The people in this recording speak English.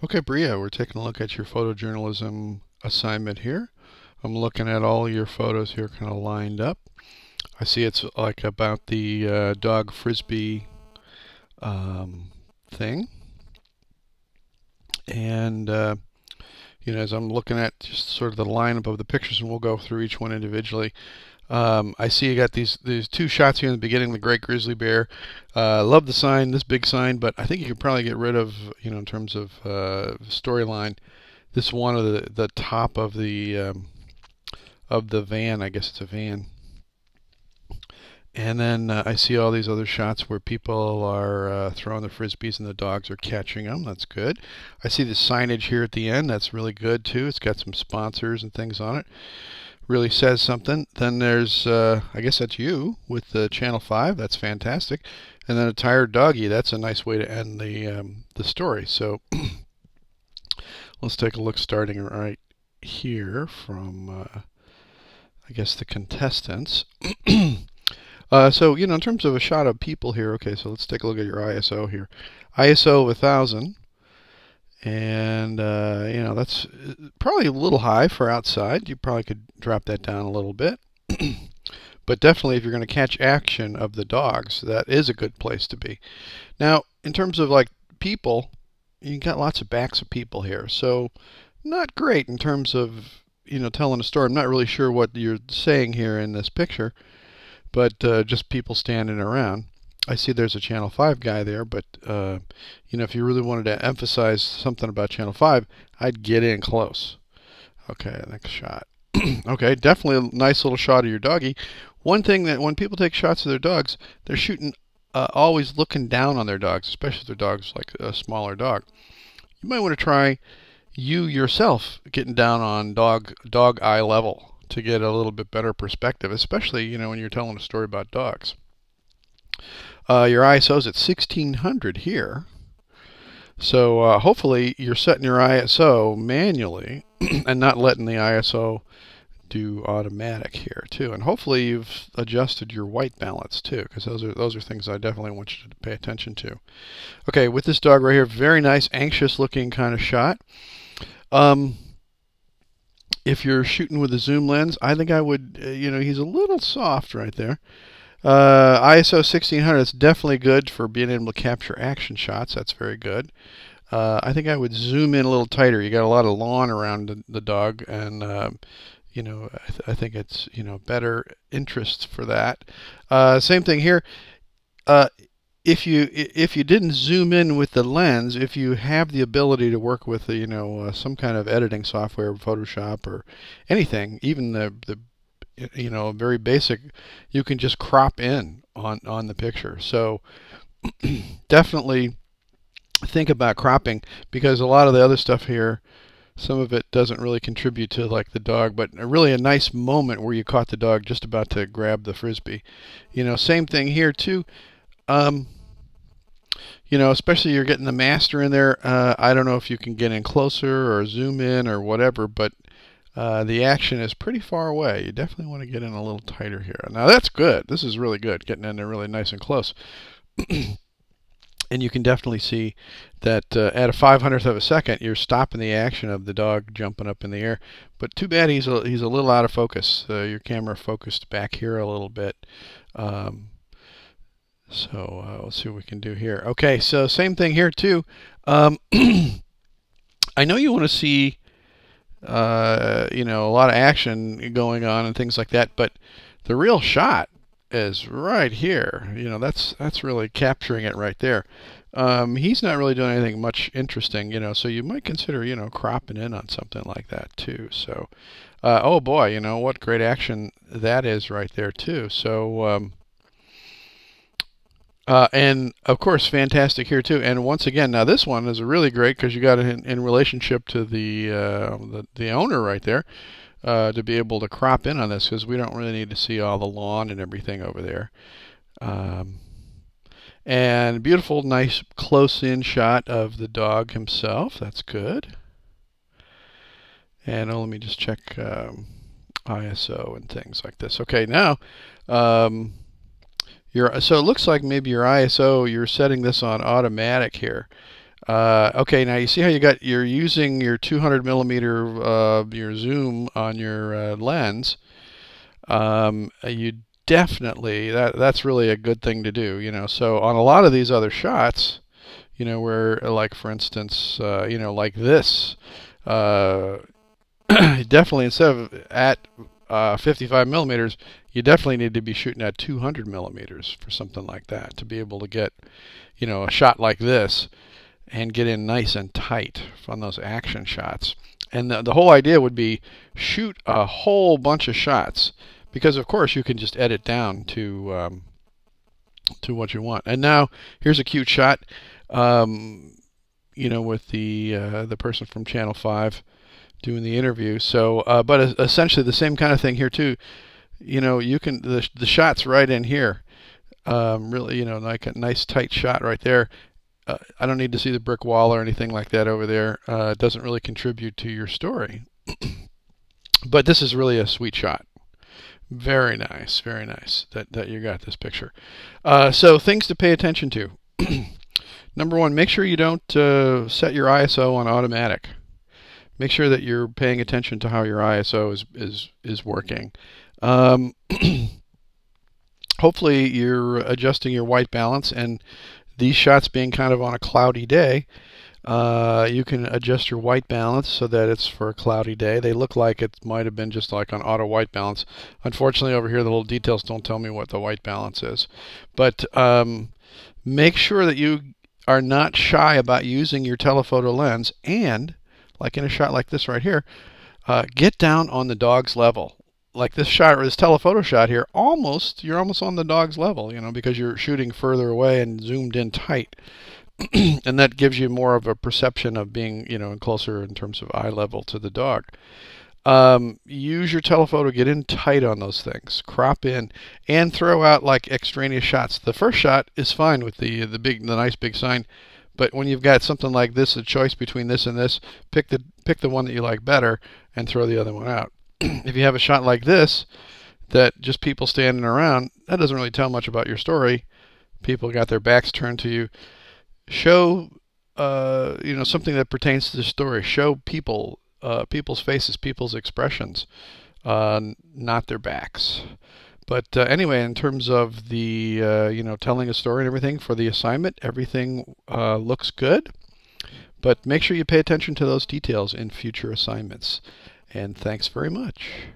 Okay, Bria, we're taking a look at your photojournalism assignment here. I'm looking at all your photos here kind of lined up. I see it's like about the dog frisbee um, thing. And, as I'm looking at just sort of the lineup of the pictures, and we'll go through each one individually. I see you got these two shots here in the beginning, the great grizzly bear. Love the sign, this big sign, but I think you could probably get rid of, in terms of storyline, this one of the top of the van. I guess it's a van. And then I see all these other shots where people are throwing the frisbees and the dogs are catching them. That's good. I see the signage here at the end. That's really good too. It's got some sponsors and things on it. Really says something. Then there's, I guess that's you with the Channel 5. That's fantastic. And then a tired doggy. That's a nice way to end the story. So let's take a look starting right here from, I guess, the contestants. So, in terms of a shot of people here, okay, so let's take a look at your ISO here. ISO of 1,000. And, that's probably a little high for outside. You probably could drop that down a little bit. But definitely if you're going to catch action of the dogs, that is a good place to be. Now, in terms of like people, you got lots of backs of people here. So not great in terms of, telling a story. I'm not really sure what you're saying here in this picture, but just people standing around. I see there's a Channel 5 guy there, but if you really wanted to emphasize something about Channel 5, I'd get in close. Okay, next shot. Okay, definitely a nice little shot of your doggy. One thing that when people take shots of their dogs, they're shooting always looking down on their dogs, especially if their dog's like a smaller dog. You might want to try you yourself getting down on dog eye level to get a little bit better perspective, especially when you're telling a story about dogs. Your ISO's at 1600 here. So hopefully you're setting your ISO manually and not letting the ISO do automatic here too. And hopefully you've adjusted your white balance too, because those are things I definitely want you to pay attention to. Okay, with this dog right here, very nice, anxious looking kind of shot. If you're shooting with a zoom lens, I think I would, he's a little soft right there. ISO 1600 is definitely good for being able to capture action shots. That's very good. I think I would zoom in a little tighter. You got a lot of lawn around the dog, and I think it's better interest for that. Same thing here. If you didn't zoom in with the lens, if you have the ability to work with some kind of editing software, Photoshop or anything, even the very basic, you can just crop in on the picture. So definitely think about cropping, because a lot of the other stuff here, some of it doesn't really contribute to like the dog, but really a nice moment where you caught the dog just about to grab the frisbee. Same thing here too. Especially you're getting the master in there. I don't know if you can get in closer or zoom in or whatever, but the action is pretty far away. You definitely want to get in a little tighter here. Now that's good. This is really good, getting in there really nice and close. And you can definitely see that at a 500th of a second, you're stopping the action of the dog jumping up in the air. But too bad he's a little out of focus. Your camera focused back here a little bit. So let's see what we can do here. Okay, so same thing here too. I know you want to see a lot of action going on and things like that, but the real shot is right here. That's really capturing it right there. He's not really doing anything much interesting, so you might consider, cropping in on something like that too. So, oh boy, what great action that is right there too. So, and of course, fantastic here too. And once again, now this one is really great because you got it in relationship to the owner right there, to be able to crop in on this, because we don't really need to see all the lawn and everything over there. And beautiful, nice close-in shot of the dog himself. That's good. And let me just check ISO and things like this. Okay, now. So it looks like maybe your ISO, you're setting this on automatic here. Okay, now you see how you're using your 200 millimeter your zoom on your lens. You definitely that's really a good thing to do. So on a lot of these other shots, where like for instance, like this, uh, definitely instead of at 55 millimeters, you definitely need to be shooting at 200 millimeters for something like that to be able to get, a shot like this and get in nice and tight on those action shots. And the whole idea would be shoot a whole bunch of shots because of course you can just edit down to what you want. And now here's a cute shot, with the person from Channel 5 doing the interview. So, but essentially the same kind of thing here too. You can the shot's right in here. Really, like a nice tight shot right there. I don't need to see the brick wall or anything like that over there. It doesn't really contribute to your story. But this is really a sweet shot. Very nice that you got this picture. So things to pay attention to. Number one, make sure you don't set your ISO on automatic. Make sure that you're paying attention to how your ISO is working. Hopefully you're adjusting your white balance, and these shots being kind of on a cloudy day, you can adjust your white balance so that it's for a cloudy day. They look like it might have been just like on auto white balance. Unfortunately, over here the little details don't tell me what the white balance is. But make sure that you are not shy about using your telephoto lens, and like in a shot like this right here, get down on the dog's level. Like this shot, or this telephoto shot here, you're almost on the dog's level, because you're shooting further away and zoomed in tight. And that gives you more of a perception of being, closer in terms of eye level to the dog. Use your telephoto, get in tight on those things, crop in, and throw out like extraneous shots. The first shot is fine with the nice big sign, but when you've got something like this, a choice between this and this, pick the one that you like better and throw the other one out. If you have a shot like this, that just people standing around, that doesn't really tell much about your story. People got their backs turned to you. Show, something that pertains to the story. Show people, people's faces, people's expressions, not their backs. But anyway, in terms of the, telling a story and everything for the assignment, everything looks good. But make sure you pay attention to those details in future assignments. And thanks very much.